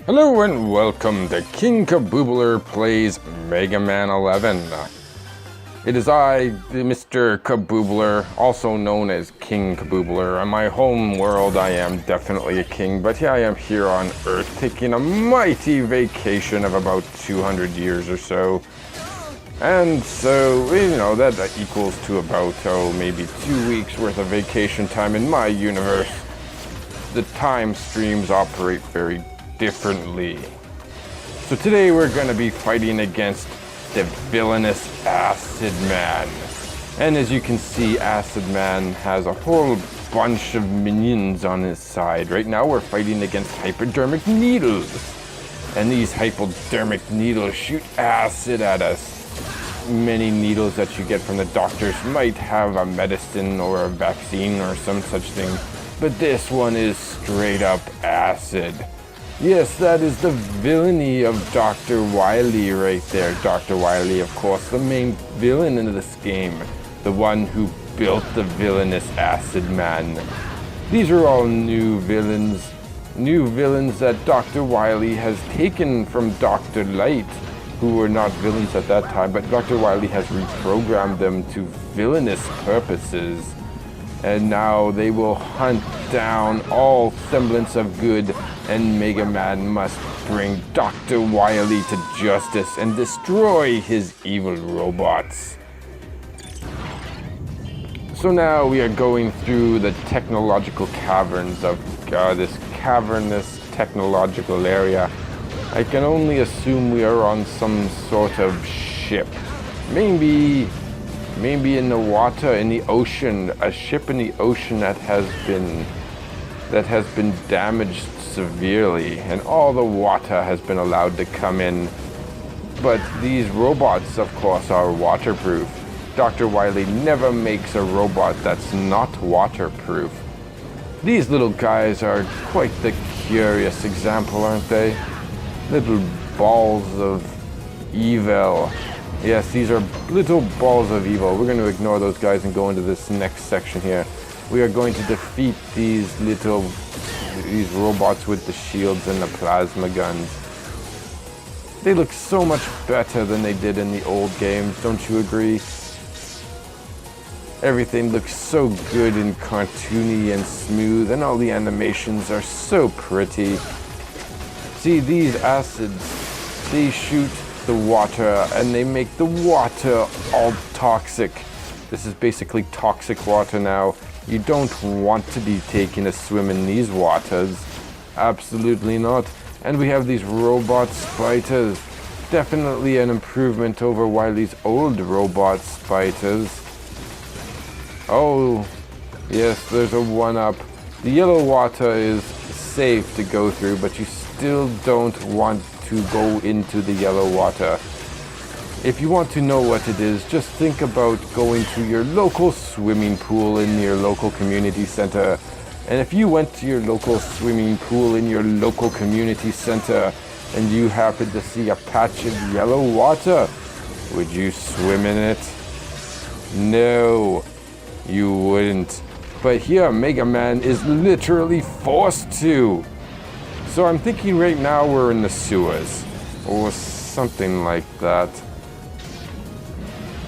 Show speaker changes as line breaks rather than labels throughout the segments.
Hello and welcome to King Kaboobler Plays Mega Man 11. It is I, Mr. Kaboobler, also known as King Kaboobler. On my home world, I am definitely a king, but here I am here on Earth, taking a mighty vacation of about 200 years or so. And so, that equals to about, maybe 2 weeks worth of vacation time in my universe. The time streams operate very differently. So today we're going to be fighting against the villainous Acid Man. And as you can see, Acid Man has a whole bunch of minions on his side. Right now we're fighting against hypodermic needles. And these hypodermic needles shoot acid at us. Many needles that you get from the doctors might have a medicine or a vaccine or some such thing. But this one is straight up acid. Yes, that is the villainy of Dr. Wily right there. Dr. Wily, of course, the main villain in this game. The one who built the villainous Acid Man. These are all new villains. New villains that Dr. Wily has taken from Dr. Light, who were not villains at that time, but Dr. Wily has reprogrammed them to villainous purposes. And now they will hunt down all semblance of good, and Mega Man must bring Dr. Wily to justice and destroy his evil robots. So now we are going through the technological caverns of this cavernous technological area. I can only assume we are on some sort of ship. Maybe in the water, in the ocean, a ship in the ocean that has been damaged severely, and all the water has been allowed to come in. But these robots, of course, are waterproof. Dr. Wily never makes a robot that's not waterproof. These little guys are quite the curious example, aren't they? Little balls of evil. Yes, these are little balls of evil. We're going to ignore those guys and go into this next section here. We are going to defeat these robots with the shields and the plasma guns. They look so much better than they did in the old games, don't you agree? Everything looks so good and cartoony and smooth, and all the animations are so pretty. See, these acids, they shoot the water and they make the water all toxic. This is basically toxic water now. You don't want to be taking a swim in these waters. Absolutely not. And we have these robot spiders. Definitely an improvement over Wily's old robot spiders. Oh, yes, there's a one-up. The yellow water is safe to go through, but you still don't want to go into the yellow water. If you want to know what it is, just think about going to your local swimming pool in your local community center. And if you went to your local swimming pool in your local community center and you happened to see a patch of yellow water, would you swim in it? No, you wouldn't. But here, Mega Man is literally forced to. So I'm thinking right now we're in the sewers, or something like that.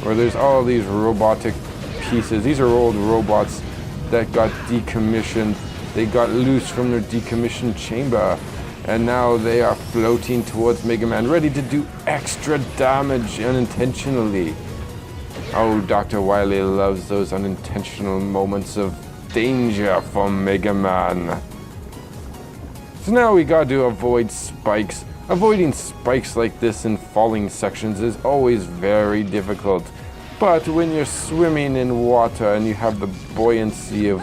Where there's all these robotic pieces. These are old robots that got decommissioned. They got loose from their decommissioned chamber, and now they are floating towards Mega Man, ready to do extra damage unintentionally. Oh, Dr. Wily loves those unintentional moments of danger from Mega Man. So now we got to avoid spikes. Avoiding spikes like this in falling sections is always very difficult. But when you're swimming in water and you have the buoyancy of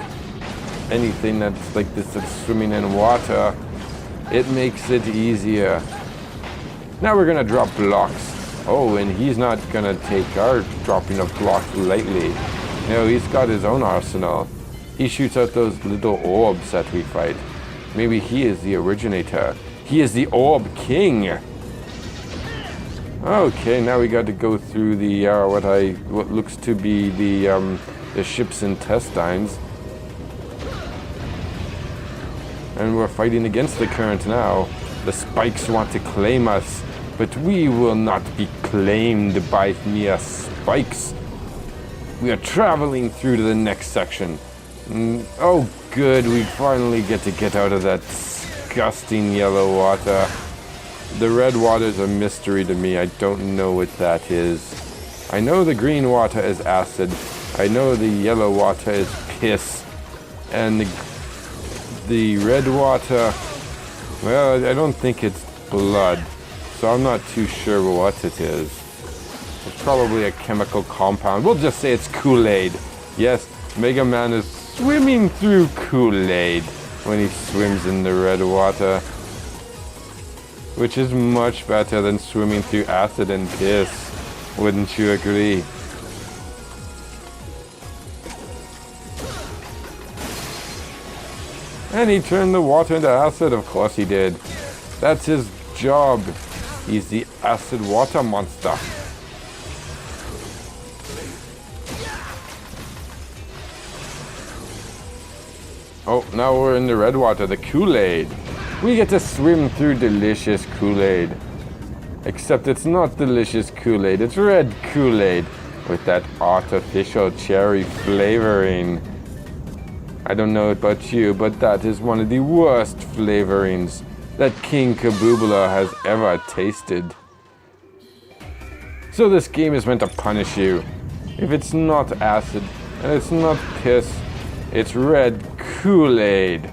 anything that's like this, that's swimming in water, it makes it easier. Now we're gonna drop blocks. Oh, and he's not gonna take our dropping of blocks lightly. No, he's got his own arsenal. He shoots out those little orbs that we fight. Maybe he is the originator. He is the Orb King. Okay, now we got to go through the what looks to be the ship's intestines. And we're fighting against the current now. The spikes want to claim us, but we will not be claimed by mere spikes. We are traveling through to the next section. Oh good, we finally get out of that disgusting yellow water. The red water is a mystery to me. I don't know what that is. I know the green water is acid. I know the yellow water is piss. And the red water, well, I don't think it's blood. So I'm not too sure what it is. It's probably a chemical compound. We'll just say it's Kool-Aid. Yes, Mega Man is swimming through Kool-Aid when he swims in the red water. Which is much better than swimming through acid and piss. Wouldn't you agree? And he turned the water into acid, of course he did. That's his job. He's the acid water monster. Oh, now we're in the red water, the Kool-Aid. We get to swim through delicious Kool-Aid. Except it's not delicious Kool-Aid, it's red Kool-Aid with that artificial cherry flavoring. I don't know about you, but that is one of the worst flavorings that King Kaboobler has ever tasted. So this game is meant to punish you. If it's not acid, and it's not piss, it's red Kool-Aid.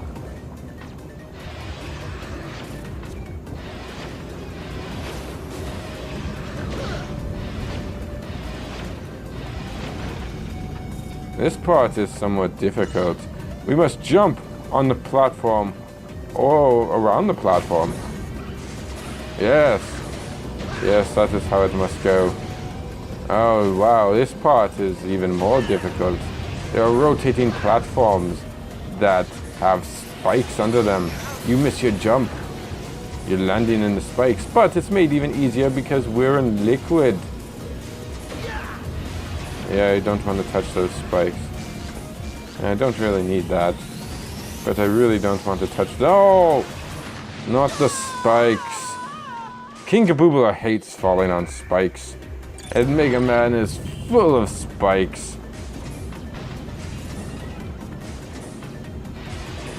This part is somewhat difficult. We must jump on the platform or around the platform. Yes. Yes, that is how it must go. Oh wow, this part is even more difficult. There are rotating platforms that have spikes under them. You miss your jump, you're landing in the spikes, but it's made even easier because we're in liquid. Yeah, I don't want to touch those spikes. And I don't really need that. But I really don't want to touch... No! Not the spikes. King Kaboobler hates falling on spikes. And Mega Man is full of spikes.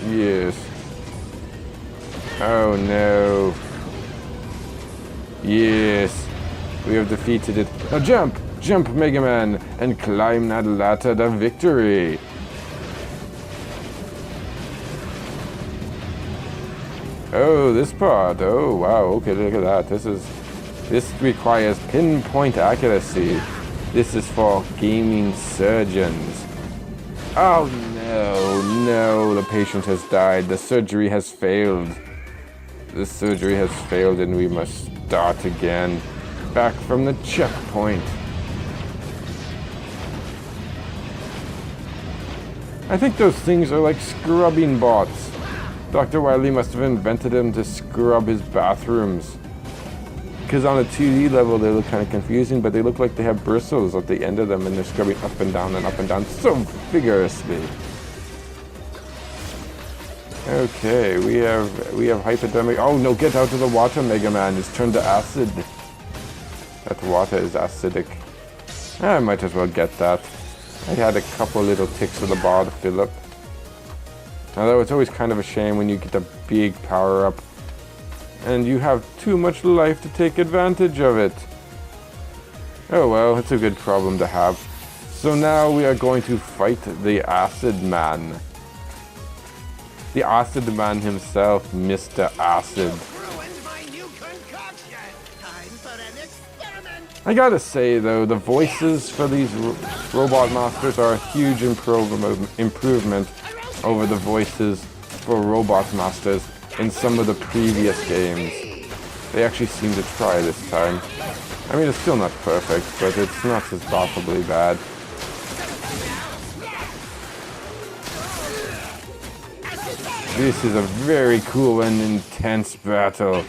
Yes. Oh no. Yes. We have defeated it. Now jump! Jump, Mega Man, and climb that ladder to victory. Oh, this part. Oh, wow. Okay, look at that. This requires pinpoint accuracy. This is for gaming surgeons. Oh, no. The patient has died. The surgery has failed. The surgery has failed, and we must start again. Back from the checkpoint. I think those things are like scrubbing bots. Dr. Wily must have invented them to scrub his bathrooms. Because on a 2D level they look kind of confusing, but they look like they have bristles at the end of them and they're scrubbing up and down so vigorously. Okay, we have hypodermic. Oh no, get out of the water, Mega Man. It's turned to acid. That water is acidic. I might as well get that. I had a couple little ticks of the bar to fill up. Although it's always kind of a shame when you get a big power up and you have too much life to take advantage of it. Oh well, it's a good problem to have. So now we are going to fight the Acid Man. The Acid Man himself, Mr. Acid. I gotta say though, the voices for these robot masters are a huge improvement over the voices for robot masters in some of the previous games. They actually seem to try this time. I mean, it's still not perfect, but it's not as laughably bad. This is a very cool and intense battle.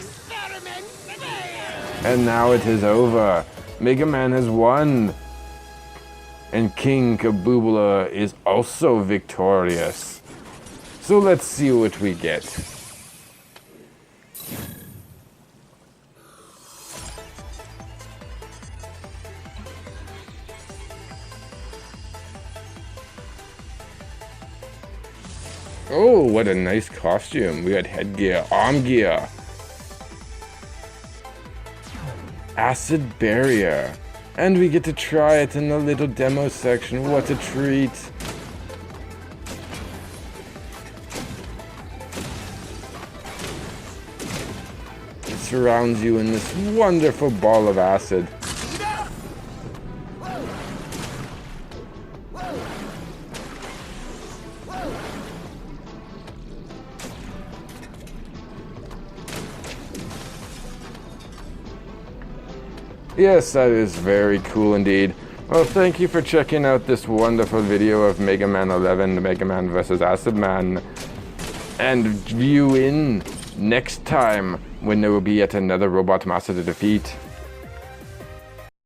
And now it is over. Mega Man has won. And King Kaboobler is also victorious. So let's see what we get. Oh, what a nice costume. We got headgear, arm gear. Acid barrier. And we get to try it in the little demo section. What a treat. It surrounds you in this wonderful ball of acid. Yes, that is very cool indeed. Well, thank you for checking out this wonderful video of Mega Man 11, Mega Man vs. Acid Man. And view in next time when there will be yet another robot master to defeat.